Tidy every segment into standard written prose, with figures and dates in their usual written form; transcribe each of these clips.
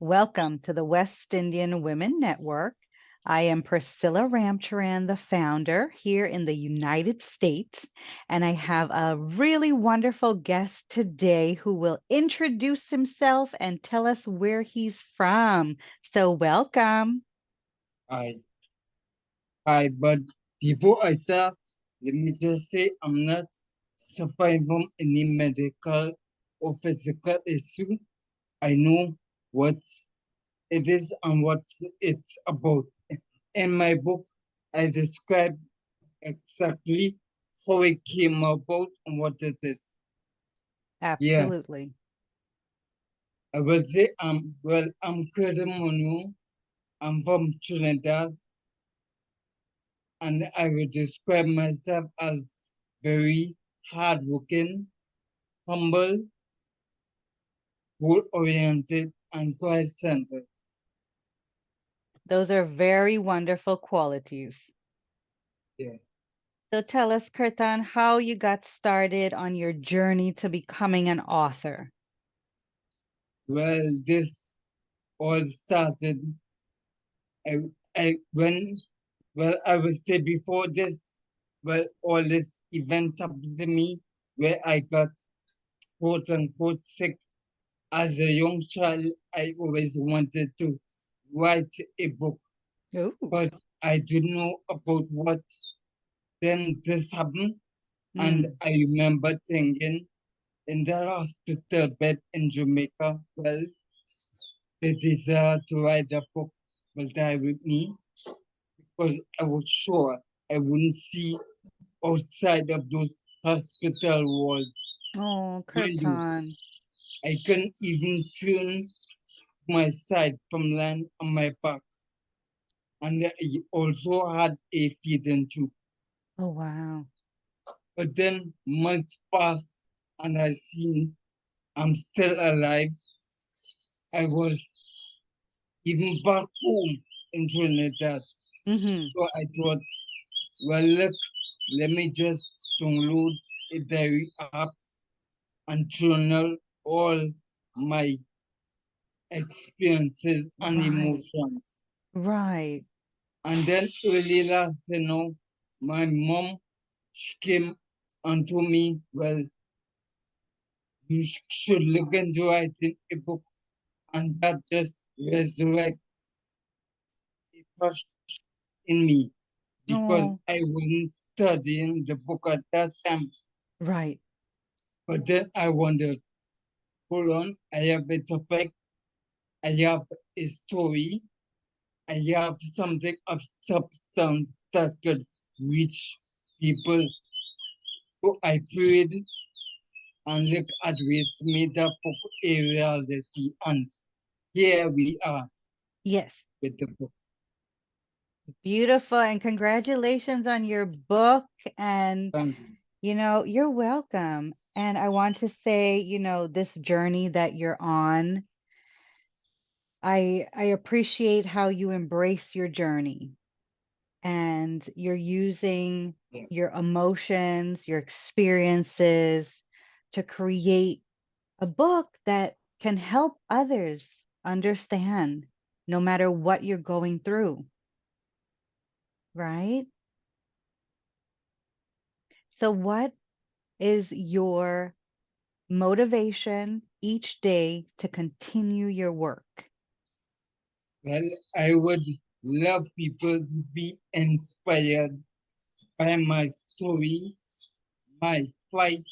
Welcome to the West Indian Women Network. I am Priscilla Ramcharan, the founder here in the United States, and I have a really wonderful guest today who will introduce himself and tell us where he's from. So, welcome. Hi, but before I start, let me just say I'm not suffering from any medical or physical issue. I know what it is and what it's about. In my book, I describe exactly how it came about and what it is. Yeah, Absolutely. I will say I'm Curthon Monroe. I'm from Trinidad, and I will describe myself as very hardworking, humble, goal-oriented, and Christ-centered. Those are very wonderful qualities. Yeah. So, tell us, Kirtan, how you got started on your journey to becoming an author. Well, this all started. I, when I would say before this, all these events happened to me where I got quote unquote sick. As a young child, I always wanted to write a book, Ooh. but I didn't know about what. Then this happened, and Mm, I remember thinking in that hospital bed in Jamaica, well, the desire to write a book will die with me because I was sure I wouldn't see outside of those hospital walls. oh, Mind you, Kirtan. I couldn't even turn my side from land on my back. And I also had a feeding tube. Oh, wow. But then months passed and I seen I'm still alive. I was even back home in Trinidad. Mm-hmm. So I thought, well, look, let me just download a diary app and journal all my experiences and Right. emotions. Right. And then early last, my mom, she came and told me, well, you should look into writing a book. And that just resurrected a passion in me because Oh, I wasn't studying the book at that time. right. But then I wondered, hold on, I have a topic, I have a story, I have something of substance that could reach people. So I prayed and looked at ways made that book a reality. And here we are Yes. with the book. Beautiful. And congratulations on your book. And, Thank you. you're welcome. And I want to say, this journey that you're on, I appreciate how you embrace your journey and you're using Yeah. your emotions, your experiences to create a book that can help others understand no matter what you're going through, right? So, what is your motivation each day to continue your work? Well, I would love people to be inspired by my story, my fight,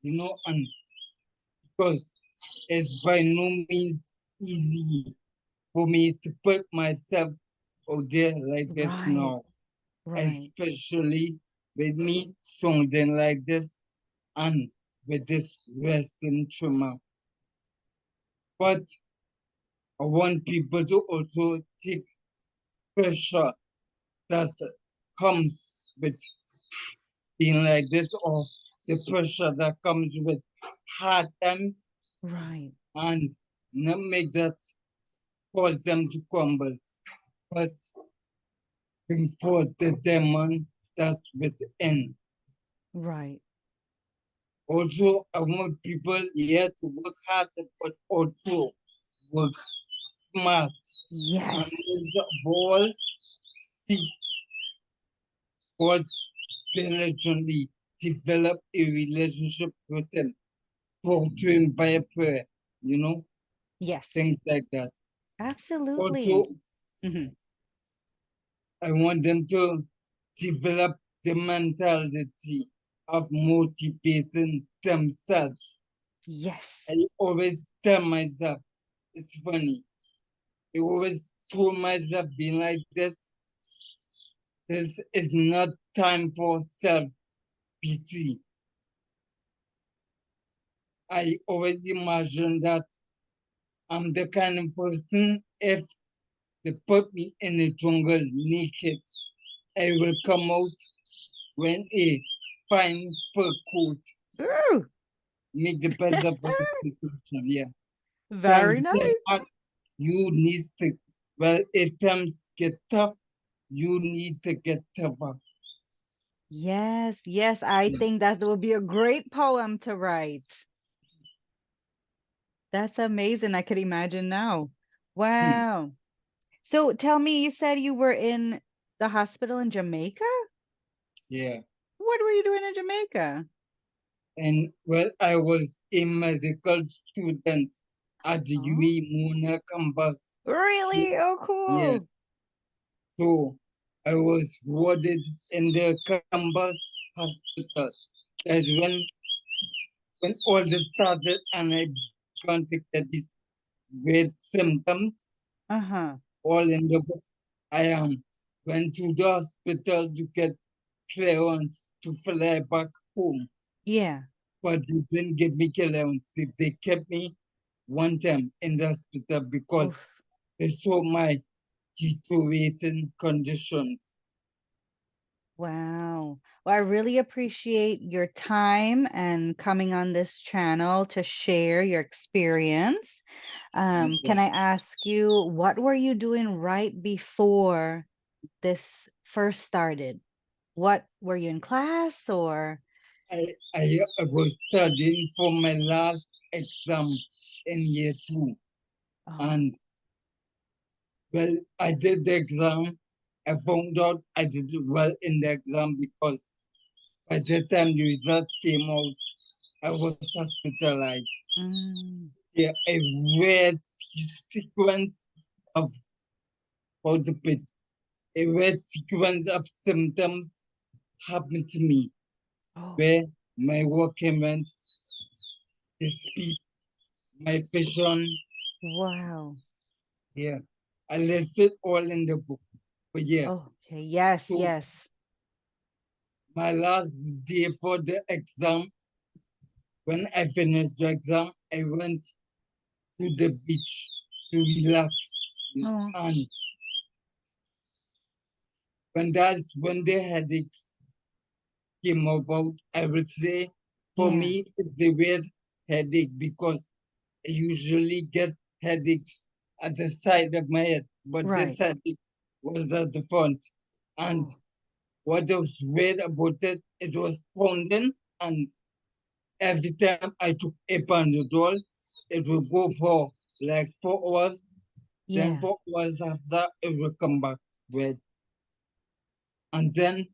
and because it's by no means easy for me to put myself out there like this Right, now, right, especially with me sounding like this and with this wrestling trauma. But I want people to also take pressure that comes with being like this or the pressure that comes with hard times right, and not make that cause them to crumble, but bring forth the demon that's within. right. Also, I want people here to work hard, but also work smart, Yes. and his ball seek was diligently develop a relationship with him, fortune via prayer, you know, Yes. things like that. Absolutely. Also, Mhm. I want them to develop the mentality of motivating themselves. Yes. I always tell myself, it's funny, I always told myself, being like this is not time for self pity. I always imagine that I'm the kind of person, if they put me in the jungle naked, I will come out when a fine fur coat, Ooh, make the best of the situation. Yeah. very Times nice. get hard, you need to, well, if times get tough, you need to get tougher. Yes, yes, I think that would be a great poem to write. That's amazing. I could imagine now. Hmm. Wow. So tell me, you said you were in the hospital in Jamaica? Yeah. What were you doing in Jamaica? And well, I was a medical student at the Oh, UAE Mona campus. So, really? Oh, yeah. cool. So I was warded in the campus hospital. That's when all this started and I began to get these weird symptoms Uh-huh. all in the book. I went to the hospital to get clearance to fly back home, Yeah. but they didn't give me clearance. They kept me one time in the hospital because Oof. they saw my deteriorating conditions. Wow. Well, I really appreciate your time and coming on this channel to share your experience. Can I ask you, what were you doing right before this first started? What were you in class or? I was studying for my last exam in year two. Oh, And well, I did the exam. I found out I did well in the exam because by the time the results came out, I was hospitalized. mm, Yeah, a weird sequence of how to put a weird sequence of symptoms happened to me oh, where my working went, the speech, my vision. wow. Yeah, I listed all in the book. But yeah, Okay. Yes, so yes. my last day for the exam, when I finished the exam, I went to the beach to relax. Oh, And when the headaches came about, I would say for yeah. me it's a weird headache because I usually get headaches at the side of my head, but this Right. headache was at the front. And Oh, what was weird about it, it was pounding, and every time I took a Panadol, it would go for like 4 hours. Then yeah. 4 hours after, it would come back with. And then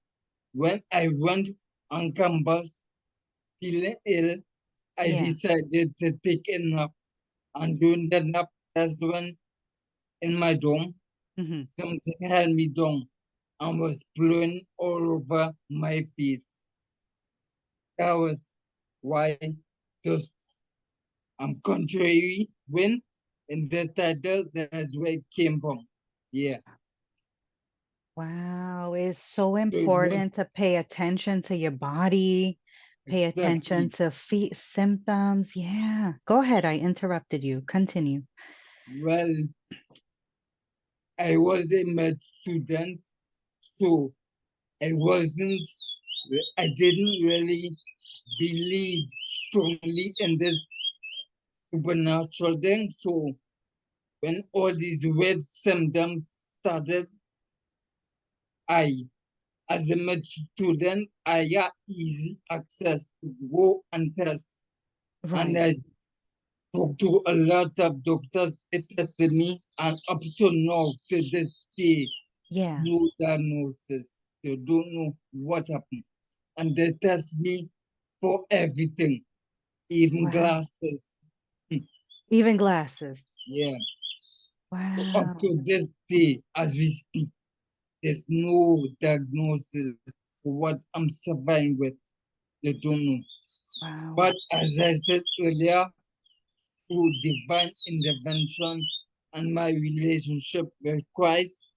when I went on campus feeling ill, I Yeah. decided to take a nap. And during the nap, that's when in my dorm, Hmm. something held me down and was blowing all over my face. That was why the contrary wind in the title, that's where it came from. Yeah. Wow. It's so So it was important to pay attention to your body, pay attention exactly, to feet symptoms. Yeah. Go ahead. I interrupted you. Continue. well, I was a med student, so I didn't really believe strongly in this supernatural thing. So when all these weird symptoms started, I, as a med student, I had easy access to go and test. And Right. I talked to a lot of doctors, they tested me, and up to now, to this day, Yeah. no diagnosis. They don't know what happened. And they test me for everything, even Wow. glasses. Hmm. Even glasses. Yeah. So up Wow. to this day, as we speak, there's no diagnosis for what I'm suffering with. They don't know. Wow. But as I said earlier, through divine intervention and my relationship with Christ,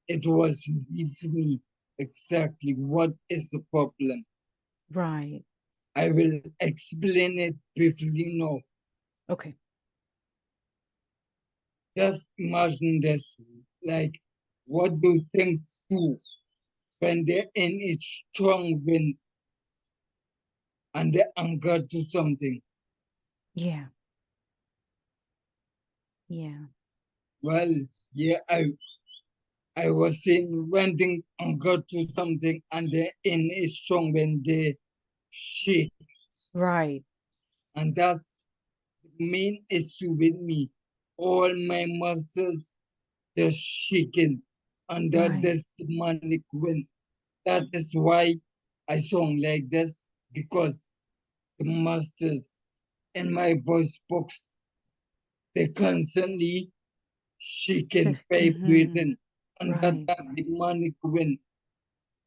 it was revealed to me exactly what is the problem. Right. I will explain it briefly now. Okay. Just imagine this, like, what do things do when they're in a strong wind and they anchor to something? Yeah. Yeah. Well, yeah, I was saying when things anchor to something and they're in a strong wind, they shake. Right. And that's the main issue with me. All my muscles, they're shaking under Right. this demonic wind. That is why I sound like this, because the muscles in my voice box, they constantly shaking, Mm-hmm. vibrating under Right. that demonic wind.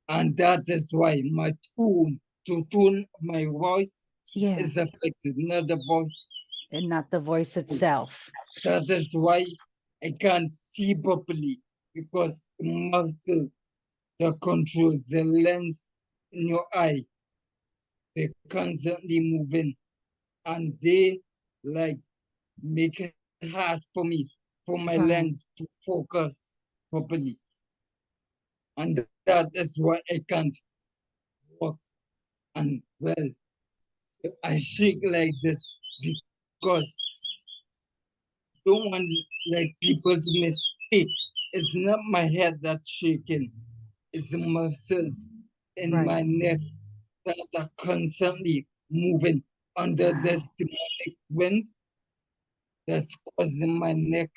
And that is why my tone, to tone my voice Yeah. is affected, not the voice. And not the voice itself. That is why I can't see properly, because the muscle that controls the lens in your eye, they're constantly moving, and they like make it hard for me, for my Right. lens to focus properly. And that is why I can't walk. And well, I shake like this because don't want like people to mistake. It's not my head that's shaking. It's the muscles in Right. my neck that are constantly moving under Wow. this demonic wind that's causing my neck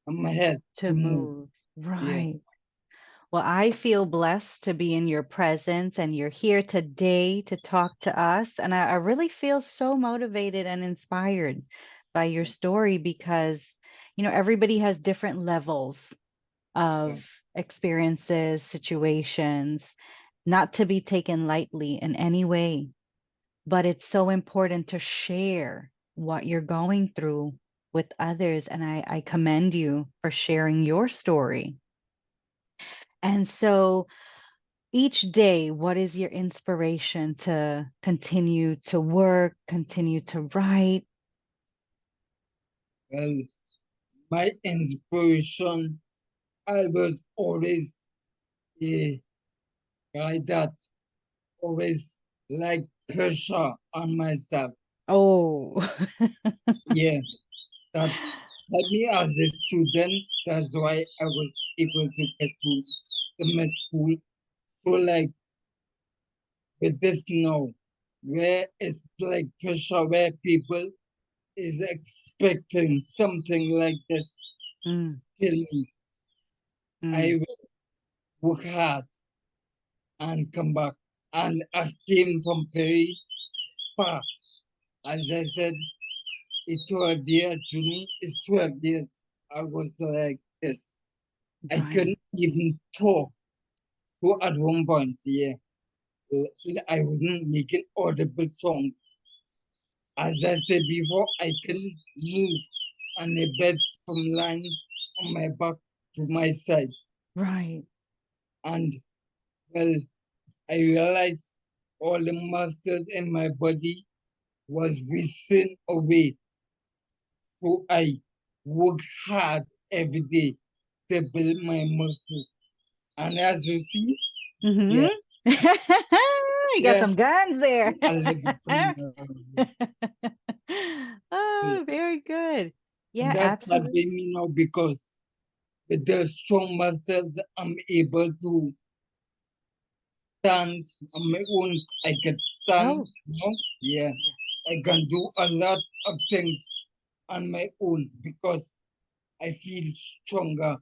and my head To to move. move. Yeah. Right. Well, I feel blessed to be in your presence and you're here today to talk to us. And I really feel so motivated and inspired by your story because, everybody has different levels Yeah. of experiences, situations, not to be taken lightly in any way. But it's so important to share what you're going through with others. And I commend you for sharing your story. And so, each day, what is your inspiration to continue to work, continue to write? Well, my inspiration, I was always a guy that always like pressure on myself. Oh, Yeah, that helped me as a student. That's why I was able to get to my school. So like with this now, where it's like pressure, where people is expecting something like this, mm, kill me. mm, I will work hard and come back. And I came from very far. As I said, it's 12-year journey. It's 12 years. I was like this. I right, couldn't even talk. So at one point, yeah, I wasn't making audible songs. As I said before, I can move on a bed from lying on my back to my side. right. And well, I realized all the muscles in my body was wasting away. So I worked hard every day to build my muscles. And as you see, Mm-hmm. yeah, You got yeah, some guns there. I live it from yeah. Oh, very good. And Yeah, that's absolutely. helping me now, because with the strong muscles, I'm able to stand on my own. I can stand, Oh, you know? Yeah. yeah. I can do a lot of things on my own because I feel stronger,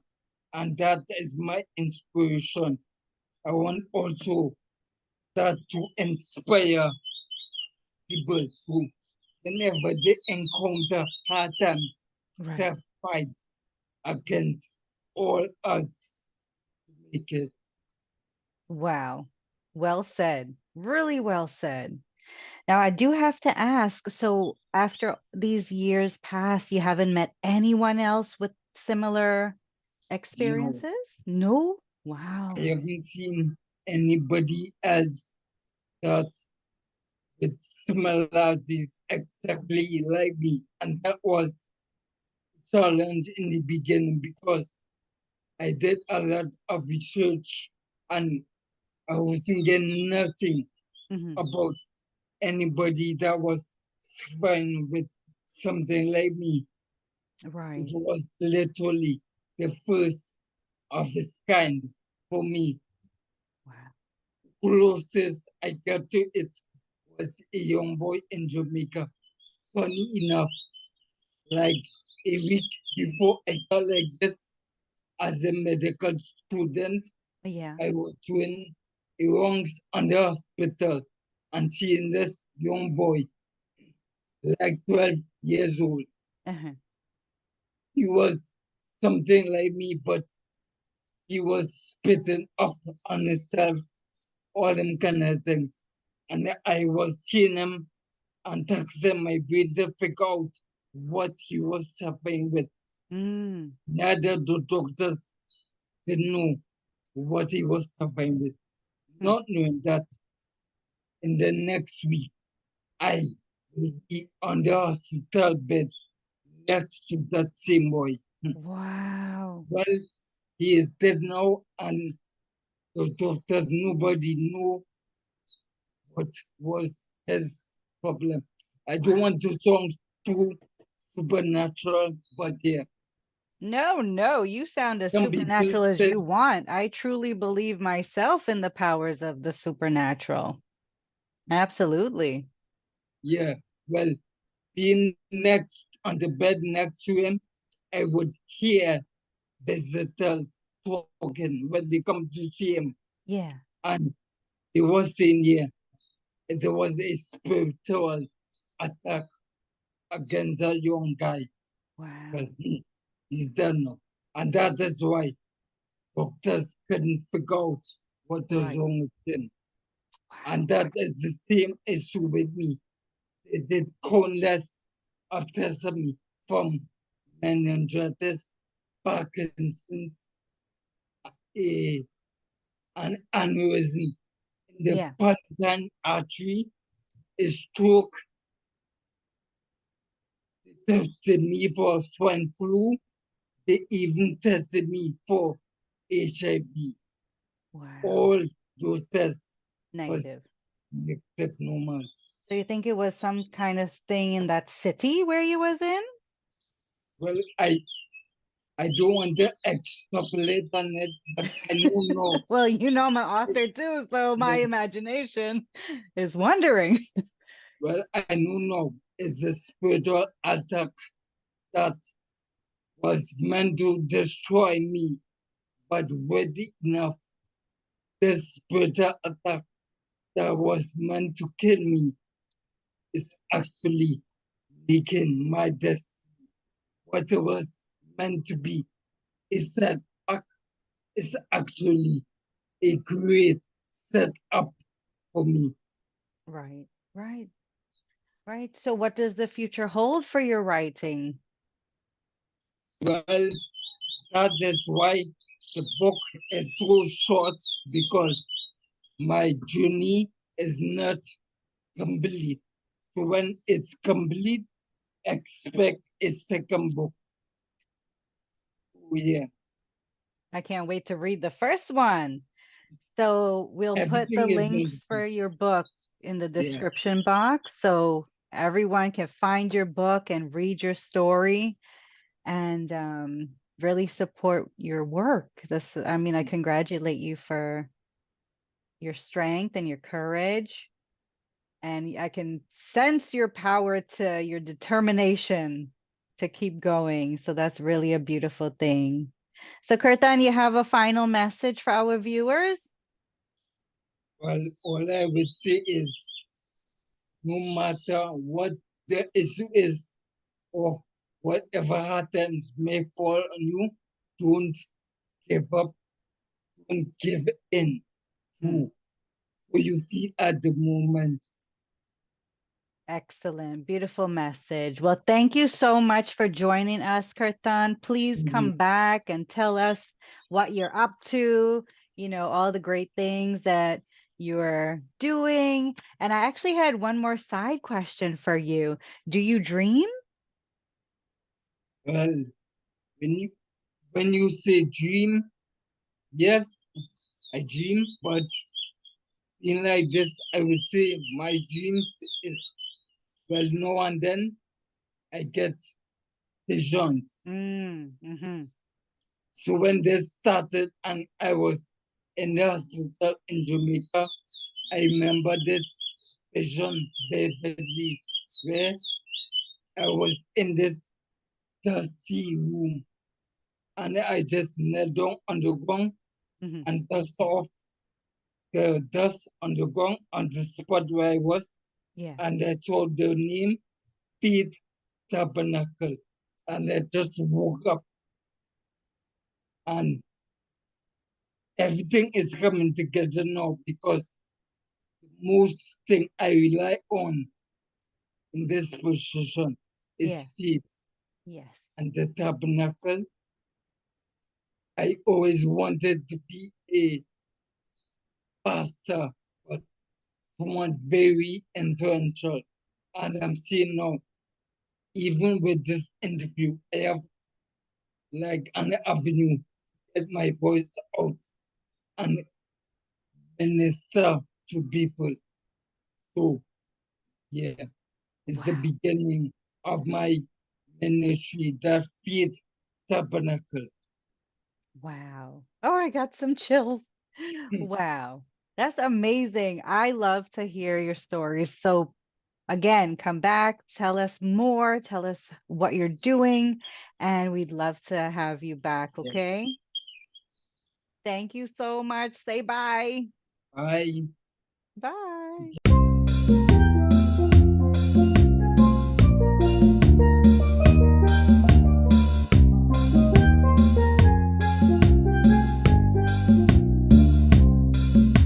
and that is my inspiration. I want also that to inspire people who, whenever they encounter hard times, Right. they fight against all odds to make it. Wow. Well said. Really well said. Now, I do have to ask, so after these years pass, you haven't met anyone else with similar No, experiences? No? I Wow. haven't seen anybody else that's with similarities exactly like me. And that was a challenge in the beginning because I did a lot of research and I was thinking nothing Hmm. about anybody that was suffering with something like me. It Right. was literally the first of its kind for me. Wow. Closest I got to it was a young boy in Jamaica. Funny enough, like a week before I got like this as a medical student, Yeah. I was doing a rounds on the hospital and seeing this young boy, like 12 years old. Uh-huh. He was something like me, but he was spitting up on himself, all them kind of things. And I was seeing him and taxing my brain to figure out what he was suffering with. Mm. Neither the doctors didn't know what he was suffering with, Hmm. not knowing that in the next week I will be on the hospital bed next to that same boy. Wow. Well, he is dead now, and the doctors, nobody know what was his problem. I don't Wow. want to sound too supernatural, but yeah, No, no, you sound as some people supernatural as said, you want. I truly believe myself in the powers of the supernatural. Absolutely. yeah, well, being next on the bed next to him, I would hear visitors talking when they come to see him. Yeah. And they was saying, yeah, there was a spiritual attack against that young guy. Well, Wow. he's dead now. And that is why doctors couldn't figure out what is Right. wrong with him. And Wow. that is the same issue with me. They did countless of tests of me from meningitis, Parkinson's, a, an aneurysm in the Yeah. Pantan artery, a stroke. They tested me for swine flu. They even tested me for HIV. Wow. All those tests was Negative. negative normal. So you think it was some kind of thing in that city where you was in? Well, I don't want to extrapolate on it, but I don't know. Well, you know I'm an author too, so my imagination is wondering. Well, I don't know. It's a spiritual attack that was meant to destroy me, but weirdly enough, this spiritual attack that was meant to kill me is actually making my destiny what it was meant to be. Is that is actually a great setup for me. Right. Right. Right. So what does the future hold for your writing? Well, that is why the book is so short because my journey is not complete. So when it's complete, expect a second book. Oh, yeah, I can't wait to read the first one. So we'll put the everything is in links the book. for your book in the Yeah. description box so everyone can find your book and read your story and really support your work. I mean, I congratulate you for your strength and your courage. and I can sense your power to your determination to keep going. So that's really a beautiful thing. So, Curthon, you have a final message for our viewers? Well, all I would say is no matter what the issue is or whatever happens may fall on you, don't give up, don't give in Mm. to what you feel at the moment. Excellent. Beautiful message. Well, thank you so much for joining us, Kirtan. Please You, come back and tell us what you're up to, all the great things that you're doing. And I actually had one more side question for you. Do you dream? well, when you when you say dream, yes, I dream, but in like this, I would say my dreams is well, now and then I get visions. Mm-hmm. So when this started and I was in the hospital in Jamaica, I remember this vision vividly where I was in this dusty room and I just knelt down on the ground Mm-hmm. and dust off the dust on the ground on the spot where I was, Yeah. and I saw the name Faith Tabernacle, and I just woke up and everything is coming together now because most thing I rely on in this position is Yes. faith Yes. and the tabernacle. I always wanted to be a pastor, but someone very influential. And I'm seeing now, even with this interview, I have like an avenue to get my voice out and minister to people. So yeah, it's the Wow. beginning of my ministry, that faith tabernacle. Wow. Oh, I got some chills. Wow. That's amazing. I love to hear your stories. So, again, come back, tell us more, tell us what you're doing, and we'd love to have you back, Yeah. okay? Thank you so much. Say bye. I Bye.